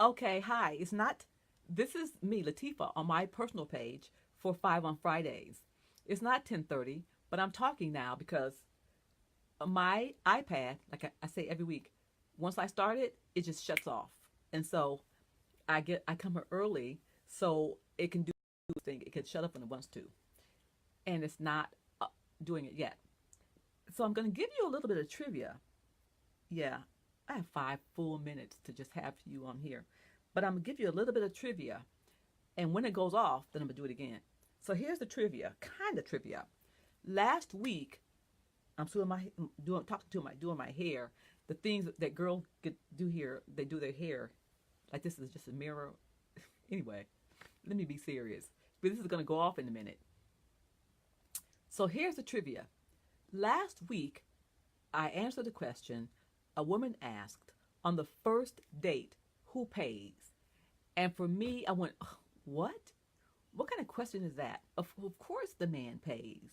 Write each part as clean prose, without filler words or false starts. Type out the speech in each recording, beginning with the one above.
Okay, hi. This is me, Latifa, on my personal page for 5 on Fridays. It's not 10:30, but I'm talking now because my iPad, like I say every week, once I start it, it just shuts off. And so I come here early so it can do the thing. It can shut up when it wants to. And it's not doing it yet. So I'm going to give you a little bit of trivia. Yeah, I have 5 full minutes to just have you on here. But I'm going to give you a little bit of trivia. And when it goes off, then I'm going to do it again. So here's the trivia, kind of trivia. Last week, I'm doing my hair. The things that girls get do here, they do their hair. Like this is just a mirror. Anyway, let me be serious. But this is going to go off in a minute. So here's the trivia. Last week, I answered the question a woman asked on the first date, who pays? And for me, I went, what? What kind of question is that? Of course the man pays.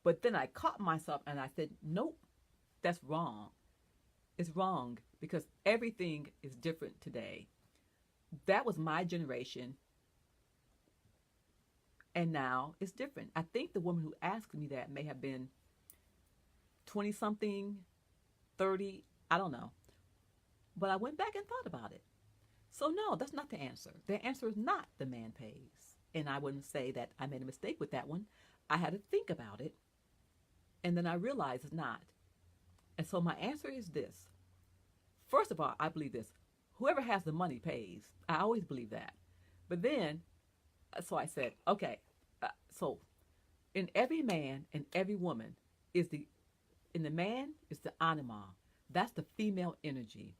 But then I caught myself and I said, nope, that's wrong. It's wrong because everything is different today. That was my generation. And now it's different. I think the woman who asked me that may have been 20 something, 30, I don't know. But I went back and thought about it. So, no, that's not the answer. The answer is not the man pays. And I wouldn't say that I made a mistake with that one. I had to think about it. And then I realized it's not. And so my answer is this. First of all, I believe this. Whoever has the money pays. I always believe that. But then, so I said, okay, so in every man and every woman in the man is the anima. That's the female energy.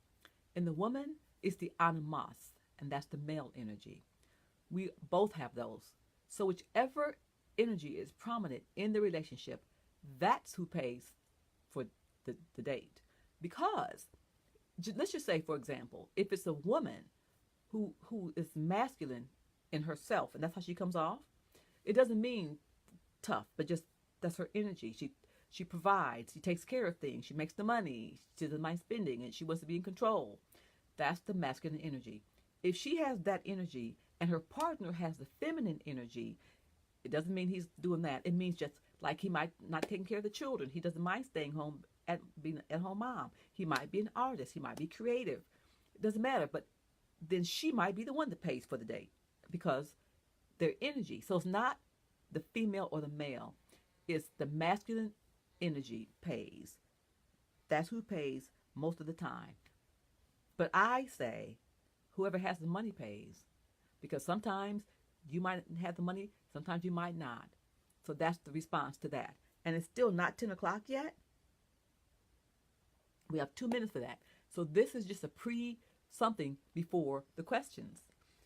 In the woman is the animas, and that's the male energy. We both have those. So whichever energy is prominent in the relationship, that's who pays for the date. Because let's just say, for example, if it's a woman who is masculine in herself, and that's how she comes off, it doesn't mean tough, but just that's her energy. She provides, she takes care of things, she makes the money, she doesn't mind spending, and she wants to be in control. That's the masculine energy. If she has that energy and her partner has the feminine energy, it doesn't mean he's doing that. It means just like he might not taking care of the children. He doesn't mind staying home being at home mom. He might be an artist. He might be creative. It doesn't matter. But then she might be the one that pays for the date because their energy. So it's not the female or the male. It's the masculine energy pays. That's who pays most of the time. But I say whoever has the money pays because sometimes you might have the money, sometimes you might not. So that's the response to that. And it's still not 10 o'clock yet. We have 2 minutes for that. So this is just a something before the questions.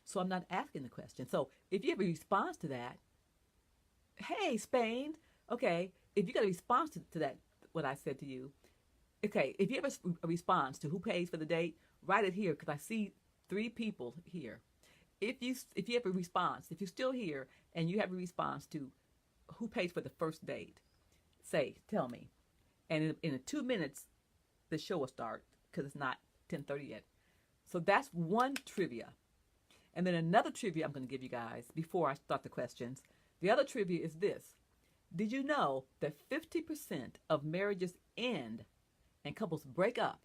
So I'm not asking the question. So if you have a response to that, hey, Spain, okay, if you got a response to that, what I said to you, okay, if you have a response to who pays for the date, write it here because I see 3 people here. If you have a response, if you're still here and you have a response to who pays for the first date, tell me. And in 2 minutes, the show will start because it's not 10:30 yet. So that's one trivia. And then another trivia I'm going to give you guys before I start the questions. The other trivia is this. Did you know that 50% of marriages end and couples break up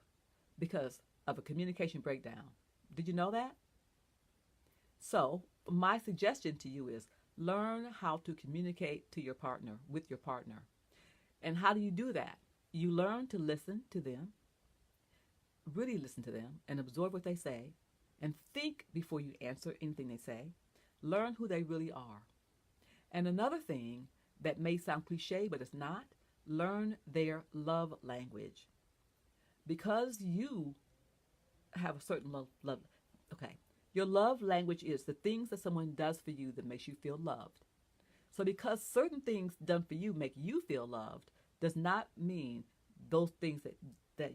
because of a communication breakdown? Did you know that? So my suggestion to you is learn how to communicate to your partner, with your partner. And how do you do that? You learn to listen to them, really listen to them, and absorb what they say, and think before you answer anything they say. Learn who they really are. And another thing that may sound cliche, but it's not, learn their love language. Because you have a certain love. Okay. Your love language is the things that someone does for you that makes you feel loved. So because certain things done for you make you feel loved, does not mean those things that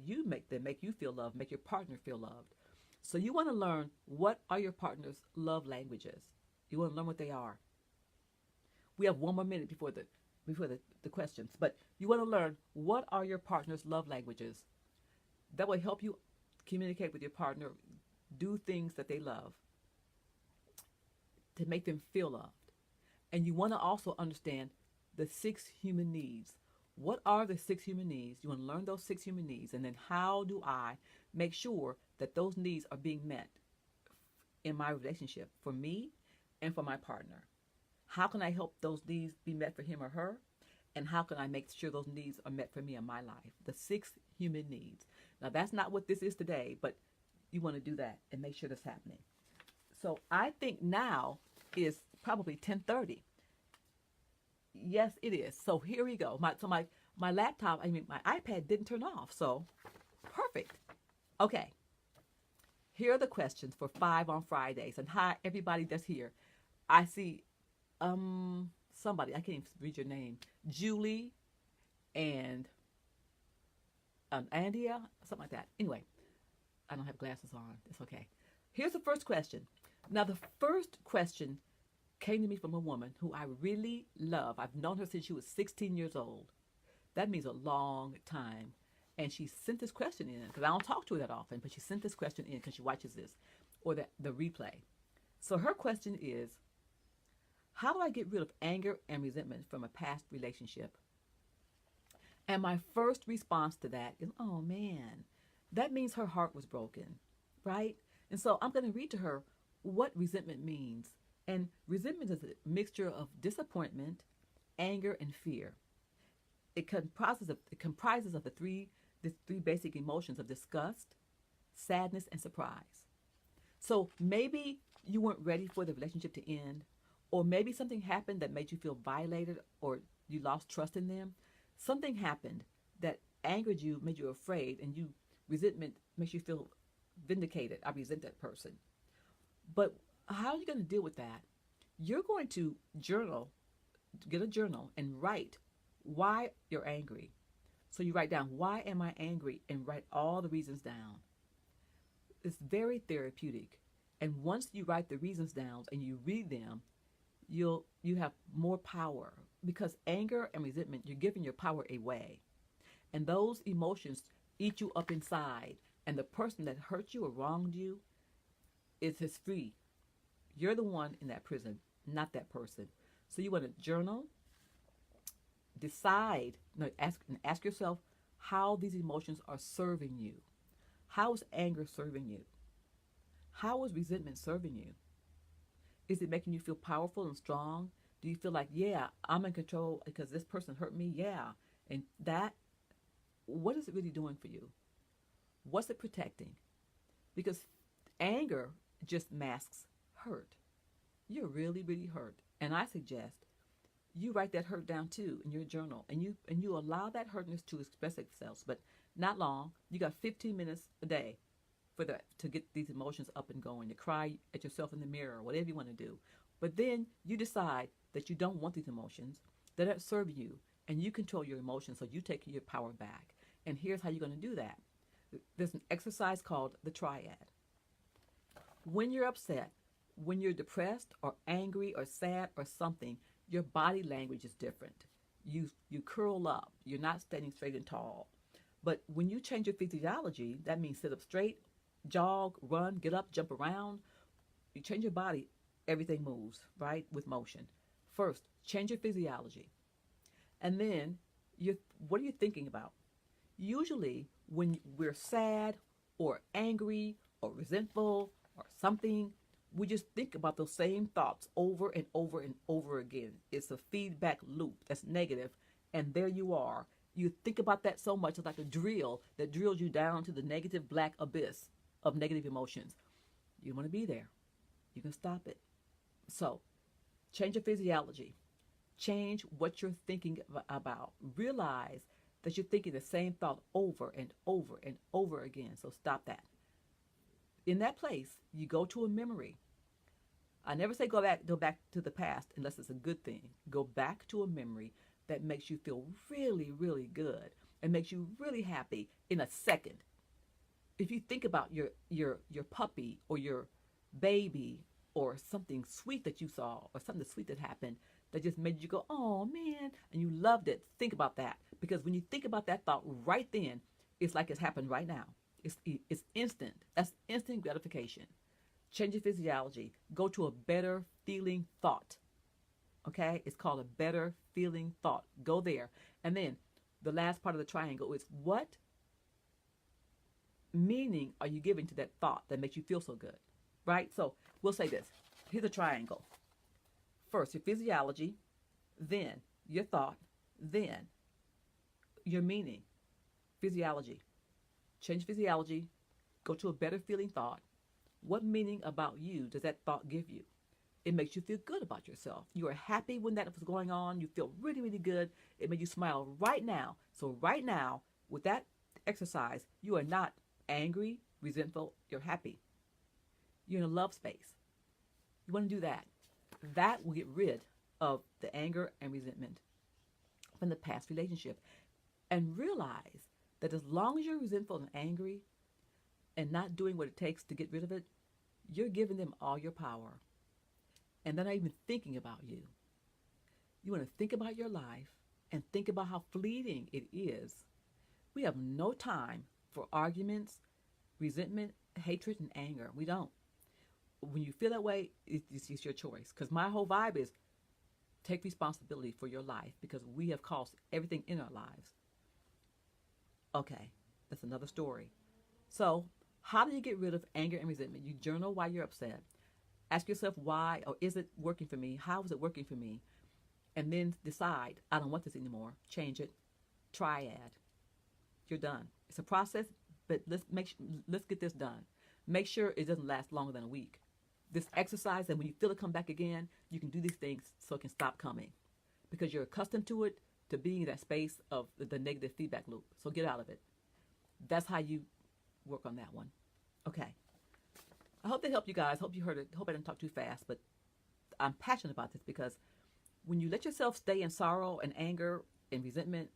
make you feel loved, make your partner feel loved. So you want to learn what are your partner's love languages. You want to learn what they are. We have 1 more minute before the questions, but you want to learn what are your partner's love languages. That will help you communicate with your partner do things that they love to make them feel loved. And you want to also understand the 6 human needs. What are the 6 human needs? You want to learn those 6 human needs. And then how do I make sure that those needs are being met in my relationship for me and for my partner? How can I help those needs be met for him or her? And how can I make sure those needs are met for me in my life? The 6 human needs. Now, that's not what this is today, but you want to do that and make sure that's happening. So I think now is probably 10:30. Yes, it is. So here we go. My laptop, my iPad didn't turn off. So perfect. Okay. Here are the questions for 5 on Fridays. And hi, everybody that's here. I see somebody, I can't even read your name. Julie and Andia, something like that. Anyway, I don't have glasses on. It's okay. Here's the first question. Now, the first question came to me from a woman who I really love. I've known her since she was 16 years old. That means a long time. And she sent this question in, because I don't talk to her that often, but she sent this question in because she watches this, or the replay. So her question is, how do I get rid of anger and resentment from a past relationship? And my first response to that is, oh man, that means her heart was broken, right? And so I'm going to read to her what resentment means. And resentment is a mixture of disappointment, anger, and fear. It comprises of the three basic emotions of disgust, sadness, and surprise. So maybe you weren't ready for the relationship to end, or maybe something happened that made you feel violated, or you lost trust in them. Something happened that angered you, made you afraid, and resentment makes you feel vindicated. I resent that person. But how are you going to deal with that? You're going to get a journal and write why you're angry. So you write down, why am I angry? And write all the reasons down. It's very therapeutic. And once you write the reasons down and you read them, you have more power, because anger and resentment, you're giving your power away. And those emotions eat you up inside. And the person that hurt you or wronged you is free. You're the one in that prison, not that person. So you want to journal, ask yourself how these emotions are serving you. How is anger serving you? How is resentment serving you? Is it making you feel powerful and strong? Do you feel like, yeah, I'm in control because this person hurt me? Yeah. And what is it really doing for you? What's it protecting? Because anger just masks hurt. You're really, really hurt. And I suggest you write that hurt down too in your journal, and you allow that hurtness to express itself, but not long. You got 15 minutes a day to get these emotions up and going. You cry at yourself in the mirror, whatever you want to do. But then you decide that you don't want these emotions, that are serving you, and you control your emotions, so you take your power back. And here's how you're going to do that. There's an exercise called the triad. When you're upset, when you're depressed or angry or sad or something, your body language is different. You curl up. You're not standing straight and tall. But when you change your physiology, that means sit up straight, jog, run, get up, jump around. You change your body, everything moves, right, with motion. First, change your physiology. And then, what are you thinking about? Usually, when we're sad or angry or resentful or something, we just think about those same thoughts over and over and over again. It's a feedback loop that's negative, and there you are. You think about that so much, it's like a drill that drills you down to the negative black abyss of negative emotions. You want to be there. You can stop it. So, change your physiology. Change what you're thinking about. Realize that you're thinking the same thought over and over and over again. So stop that. In that place, you go to a memory. I never say go back to the past unless it's a good thing. Go back to a memory that makes you feel really, really good and makes you really happy in a second. If you think about your puppy or your baby or something sweet that you saw or something sweet that happened that just made you go, oh man, and you loved it, think about that. Because when you think about that thought right then, it's like it's happened right now. It's instant. That's instant gratification. Change your physiology. Go to a better feeling thought. Okay? It's called a better feeling thought. Go there. And then the last part of the triangle is what meaning are you giving to that thought that makes you feel so good? Right? So we'll say this. Here's a triangle. First, your physiology, then your thought, then your meaning. Physiology. Change physiology. Go to a better feeling thought. What meaning about you does that thought give you? It makes you feel good about yourself. You are happy when that was going on. You feel really, really good. It made you smile right now. So right now, with that exercise, you are not angry, resentful. You're happy. You're in a love space. You want to do that. That will get rid of the anger and resentment from the past relationship. And realize that as long as you're resentful and angry and not doing what it takes to get rid of it, you're giving them all your power. And they're not even thinking about you. You want to think about your life and think about how fleeting it is. We have no time for arguments, resentment, hatred, and anger. We don't. When you feel that way, it's your choice. Because my whole vibe is take responsibility for your life because we have caused everything in our lives. Okay, that's another story. So, how do you get rid of anger and resentment? You journal why you're upset. Ask yourself why, or is it working for me? How is it working for me? And then decide, I don't want this anymore. Change it. Triad. You're done. It's a process, but let's get this done. Make sure it doesn't last longer than a week. This exercise, and when you feel it come back again, you can do these things so it can stop coming. Because you're accustomed to it, to being in that space of the negative feedback loop. So get out of it. That's how you work on that one. Okay. I hope that helped you guys. Hope you heard it. Hope I didn't talk too fast, but I'm passionate about this because when you let yourself stay in sorrow and anger and resentment,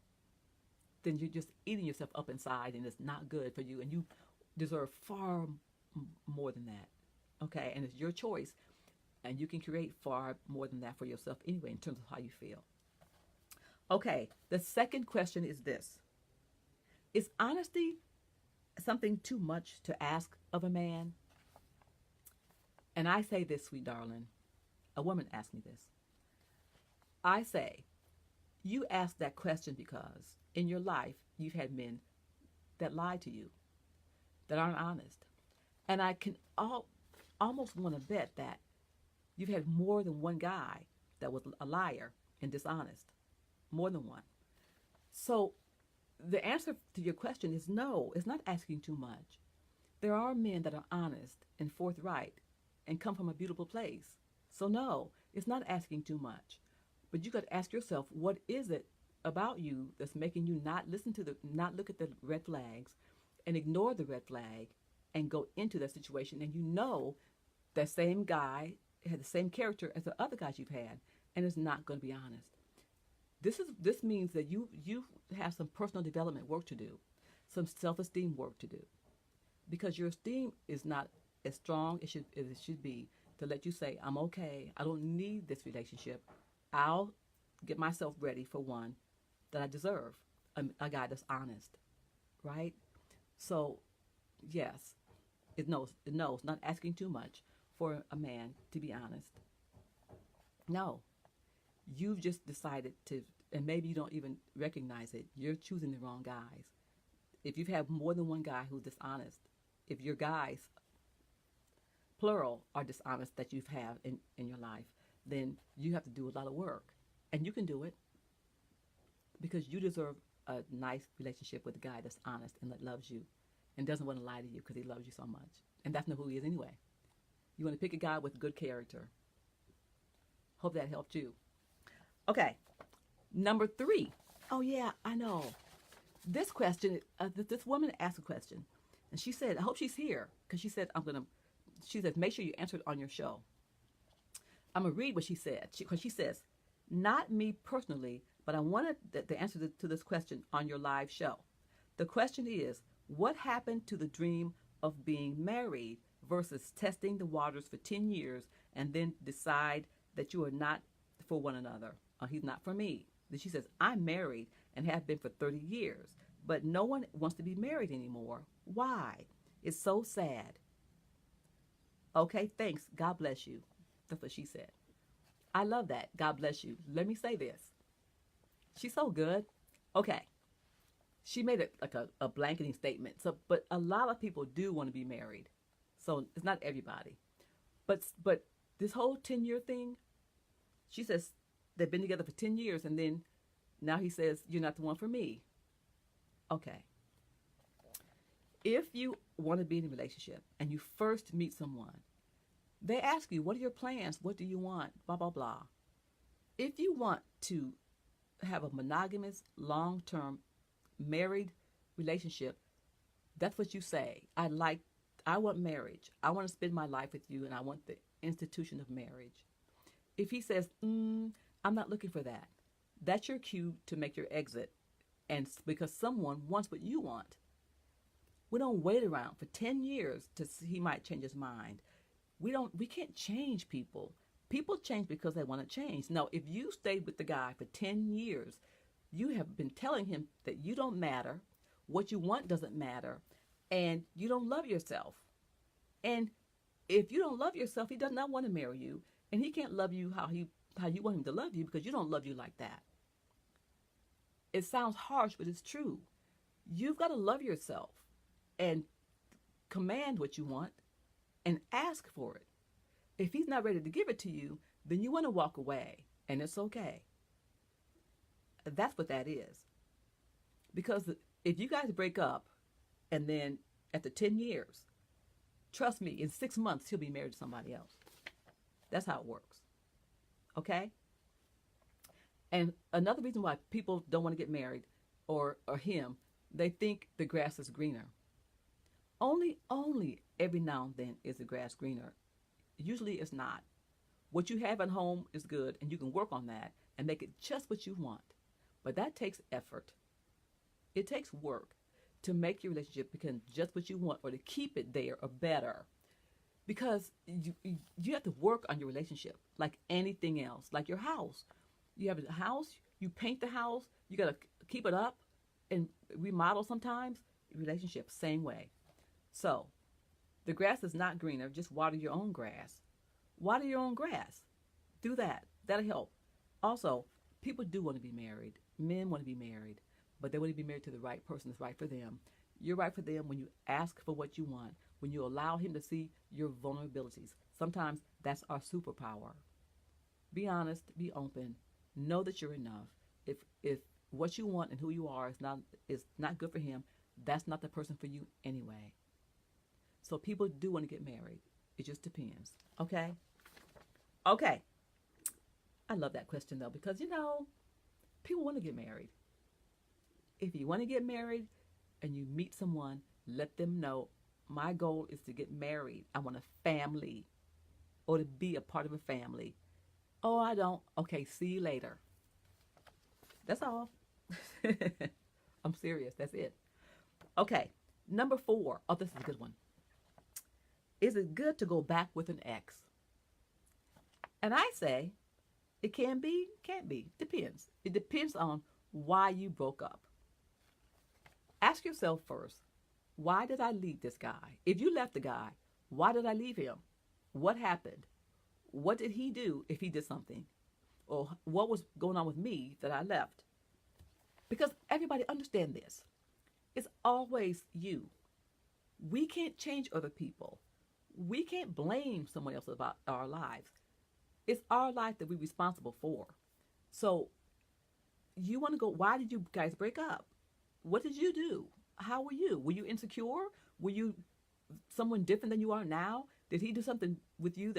then you're just eating yourself up inside and it's not good for you and you deserve far more than that. Okay? And it's your choice and you can create far more than that for yourself anyway in terms of how you feel. Okay, the second question is this. Is honesty something too much to ask of a man? And I say this, sweet darling. A woman asked me this. I say, you ask that question because in your life you've had men that lie to you, that aren't honest. And I can almost want to bet that you've had more than one guy that was a liar and dishonest. More than one. So the answer to your question is no, it's not asking too much. There are men that are honest and forthright and come from a beautiful place. So no, it's not asking too much. But you got to ask yourself, what is it about you that's making you not look at the red flags and ignore the red flag and go into that situation, and you know that same guy had the same character as the other guys you've had and is not going to be honest. This means that you have some personal development work to do, some self-esteem work to do, because your esteem is not as strong as it should be to let you say, I'm okay, I don't need this relationship. I'll get myself ready for one that I deserve, a guy that's honest, right? So, yes, it knows, not asking too much for a man to be honest. No. You've just decided to, and maybe you don't even recognize it, you're choosing the wrong guys. If you've had more than one guy who's dishonest, if your guys, plural, are dishonest that you've had in your life, then you have to do a lot of work. And you can do it because you deserve a nice relationship with a guy that's honest and that loves you and doesn't want to lie to you because he loves you so much. And that's not who he is anyway. You want to pick a guy with good character. Hope that helped you. Okay, number 3. Oh yeah, I know. This question, this woman asked a question, and she said, I hope she's here, because she said, she said, make sure you answer it on your show. I'm going to read what she said, because she says, not me personally, but I wanted the answer to this question on your live show. The question is, what happened to the dream of being married versus testing the waters for 10 years and then decide that you are not for one another? He's not for me. Then she says, I'm married and have been for 30 years, but no one wants to be married anymore. Why? It's so sad. Okay, thanks. God bless you. That's what she said. I love that. God bless you. Let me say this. She's so good. Okay. She made it like a blanketing statement. So, but a lot of people do want to be married. So it's not everybody. But this whole 10-year thing, she says they've been together for 10 years and then now he says, you're not the one for me. Okay. If you want to be in a relationship and you first meet someone, they ask you, what are your plans? What do you want? Blah, blah, blah. If you want to have a monogamous, long term, married relationship, that's what you say. I want marriage. I want to spend my life with you and I want the institution of marriage. If he says, I'm not looking for that, that's your cue to make your exit. And because someone wants what you want. We don't wait around for 10 years to see he might change his mind. We can't change people. People change because they want to change. Now, if you stayed with the guy for 10 years, you have been telling him that you don't matter, what you want doesn't matter, and you don't love yourself. And if you don't love yourself, he does not want to marry you, and he can't love you how you want him to love you because you don't love you like that. It sounds harsh, but it's true. You've got to love yourself and command what you want and ask for it. If he's not ready to give it to you, then you want to walk away, and it's okay. That's what that is. Because if you guys break up and then after 10 years, trust me, in 6 months, he'll be married to somebody else. That's how it works. Okay? And another reason why people don't want to get married or him, they think the grass is greener. Only every now and then is the grass greener. Usually it's not. What you have at home is good and you can work on that and make it just what you want. But that takes effort. It takes work to make your relationship become just what you want or to keep it there or better. Because you have to work on your relationship like anything else, like your house. You have a house, you paint the house, you got to keep it up and remodel sometimes. Relationship, same way. So, the grass is not greener, just water your own grass. Water your own grass. Do that. That'll help. Also, people do want to be married. Men want to be married, but they want to be married to the right person that's right for them. You're right for them when you ask for what you want, when you allow him to see your vulnerabilities. Sometimes that's our superpower. Be honest, be open, know that you're enough. If what you want and who you are is not good for him, that's not the person for you anyway. So people do want to get married. It just depends. Okay? Okay. I love that question though because people want to get married. If you want to get married and you meet someone, let them know my goal is to get married. I want a family or to be a part of a family. Oh, I don't. Okay, see you later. That's all. I'm serious. That's it. Okay, number 4. Oh, this is a good one. Is it good to go back with an ex? And I say it can be, can't be. Depends. It depends on why you broke up. Ask yourself first, why did I leave this guy? If you left the guy, why did I leave him? What happened? What did he do if he did something? Or what was going on with me that I left? Because everybody understand this. It's always you. We can't change other people. We can't blame someone else about our lives. It's our life that we're responsible for. So you want to go, why did you guys break up? What did you do? How were you? Were you insecure? Were you someone different than you are now? Did he do something with you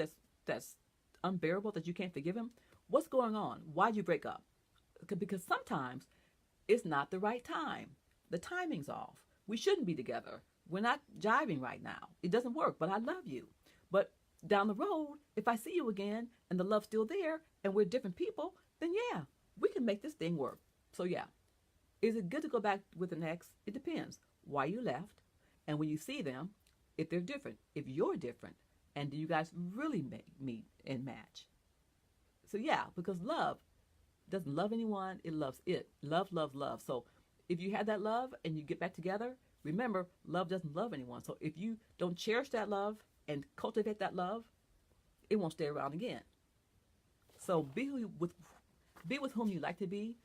that's unbearable that you can't forgive him? What's going on? Why'd you break up? Because sometimes it's not the right time. The timing's off. We shouldn't be together. We're not jiving right now. It doesn't work, but I love you. But down the road, if I see you again and the love's still there and we're different people, then yeah, we can make this thing work. So yeah, is it good to go back with an ex? It depends why you left and when you see them, if they're different, if you're different, and do you guys really meet and match? So yeah, because love doesn't love anyone, it loves it. Love, love, love. So if you have that love and you get back together, Remember, love doesn't love anyone. So if you don't cherish that love and cultivate that love, it won't stay around again. So be with whom you like to be,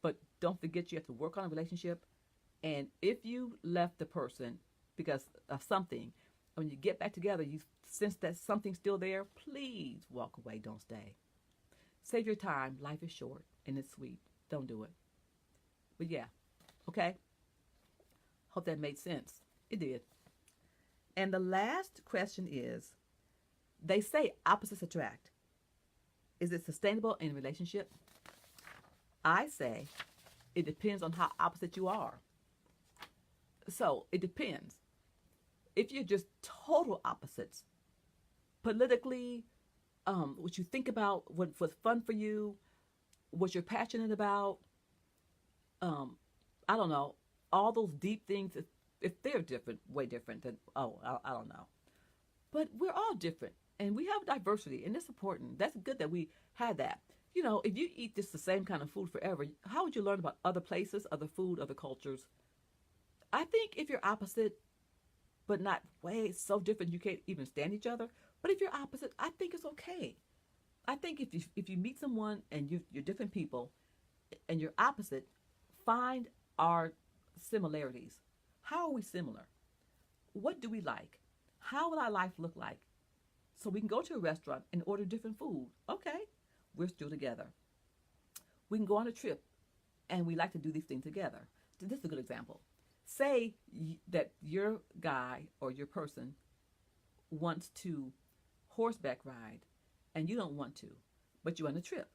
but don't forget you have to work on a relationship. And if you left the person because of something, when you get back together, you sense that something's still there, please walk away. Don't stay. Save your time. Life is short and it's sweet. Don't do it. But yeah, okay. Hope that made sense. It did. And the last question is, they say opposites attract. Is it sustainable in a relationship? I say it depends on how opposite you are. So it depends. If you're just total opposites, politically, what you think about, what's fun for you, what you're passionate about, I don't know, all those deep things, if they're different, way different, then, I don't know. But we're all different, and we have diversity, and it's important. That's good that we had that. You know, if you eat just the same kind of food forever, how would you learn about other places, other food, other cultures? I think if you're opposite, but not way so different you can't even stand each other. But if you're opposite, I think it's okay. I think if you meet someone and you're different people and you're opposite, find our similarities. How are we similar? What do we like? How will our life look like? So we can go to a restaurant and order different food. Okay, we're still together. We can go on a trip and we like to do these things together. So this is a good example. Say that your guy or your person wants to horseback ride and you don't want to, but you're on a trip.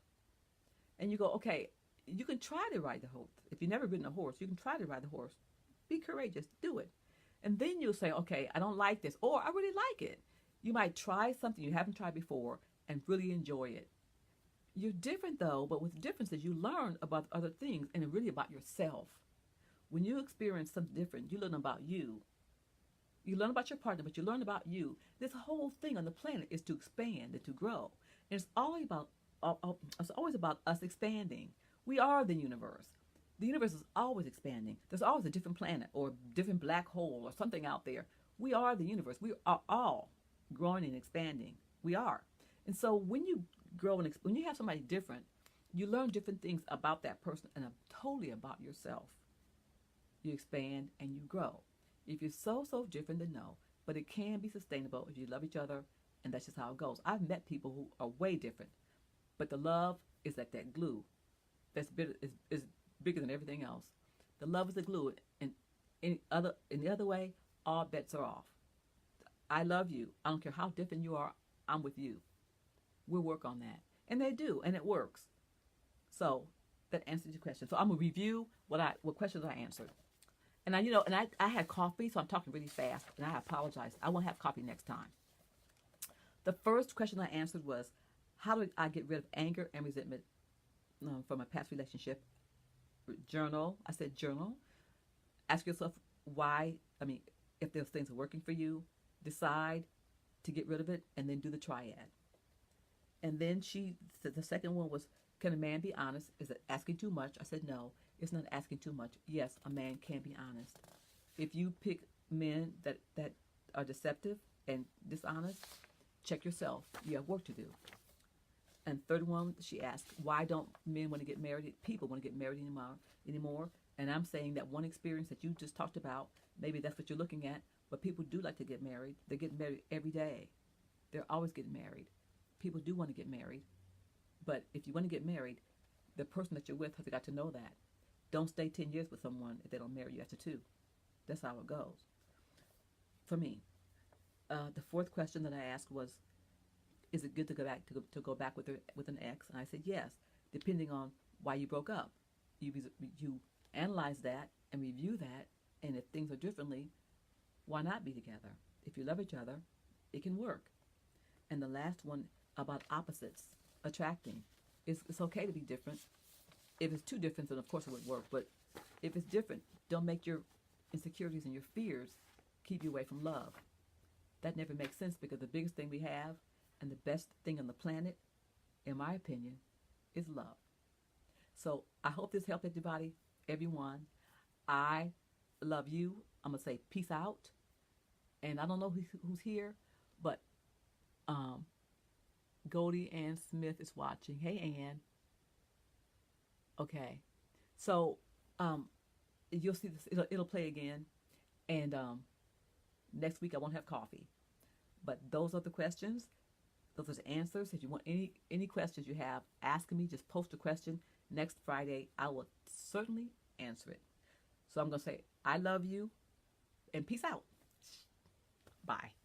And you go, okay, you can try to ride the horse. If you've never ridden a horse, you can try to ride the horse. Be courageous, do it. And then you'll say, okay, I don't like this, or I really like it. You might try something you haven't tried before and really enjoy it. You're different though, but with differences, you learn about other things and really about yourself. When you experience something different, you learn about you. You learn about your partner, but you learn about you. This whole thing on the planet is to expand and to grow. And it's always about us expanding. We are the universe. The universe is always expanding. There's always a different planet or a different black hole or something out there. We are the universe. We are all growing and expanding. We are. And so when you grow and when you have somebody different, you learn different things about that person and totally about yourself. You expand and you grow. If you're so different, then no. But it can be sustainable if you love each other, and that's just how it goes. I've met people who are way different, but the love is like that glue. Is bigger than everything else. The love is the glue, and in the other way, all bets are off. I love you. I don't care how different you are. I'm with you. We'll work on that, and they do, and it works. So that answers your question. So I'm gonna review what questions I answered. And I had coffee, so I'm talking really fast, and I apologize. I won't have coffee next time. The first question I answered was, how do I get rid of anger and resentment from a past relationship? Journal. I said journal. Ask yourself why. If those things are working for you, decide to get rid of it, and then do the triad. And then the second one was, can a man be honest? Is it asking too much? I said no. It's not asking too much. Yes, a man can be honest. If you pick men that are deceptive and dishonest, check yourself. You have work to do. And third one, she asked, why don't men want to get married? People want to get married anymore. And I'm saying that one experience that you just talked about, maybe that's what you're looking at, but people do like to get married. They get married every day. They're always getting married. People do want to get married. But if you want to get married, the person that you're with has got to know that. Don't stay 10 years with someone if they don't marry you after 2. That's how it goes. For me. The fourth question that I asked was, is it good to go back with an ex? And I said yes, depending on why you broke up. You analyze that and review that, and if things are differently, why not be together? If you love each other, it can work. And the last one about opposites attracting. It's okay to be different. If it's too different, then of course it would work. But if it's different, don't make your insecurities and your fears keep you away from love. That never makes sense, because the biggest thing we have and the best thing on the planet, in my opinion, is love. So I hope this helped everybody, everyone. I love you. I'm gonna say peace out. And I don't know who's here, but um, Goldie Ann Smith is watching. Hey, Ann. Okay, so um, you'll see this. It'll play again, and next week I won't have coffee. But those are the questions. Those are the answers. If you want any questions you have, ask me. Just post a question. Next Friday, I will certainly answer it. So I'm gonna say I love you and peace out. Bye.